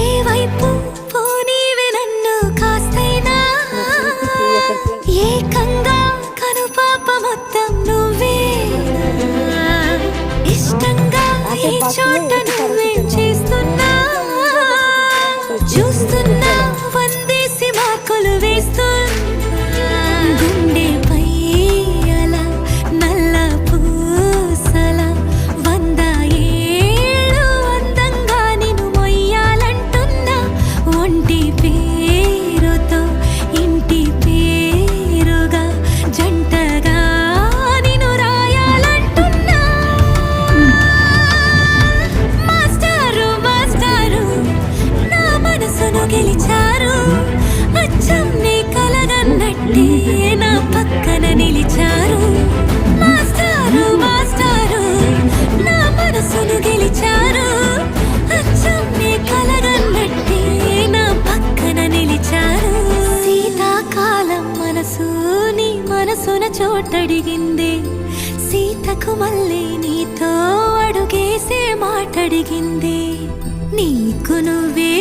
ఏ వైపు పోనీవే నన్ను కాస్తైనా ఏకంగా కనుపాప మొత్తం నువ్వే ఇష్టంగా ఈ చోట నువ్వేం చేస్తున్నా చూస్తున్నా వందేసి మార్కులు వేస్తున్నా గుండెపై అలా నల్ల పూసల 100 ఏళ్ళు అందంగా నిన్ను మొయ్యాలంటున్నా ఒంటి పేరుతో ఇంటి పేరుగా జంటగా నిన్ను రాయాలంటున్నా మాస్టారు మాస్టారు నా మనసును గెలిచారు అచ్చం నీ కలగన్నట్టే నా పక్కన నిలిచారు మాస్టారు మాస్టారు నా మనసును గెలిచారు అచ్చం నీ కలగన్నట్టే నా పక్కన నిలిచారు శీతాకాలం మనసు నీ మనసున చోటడిగింది సీతకు మళ్ళీ నీతో అడుగేసే మాటడిగింది నీకు నువ్వే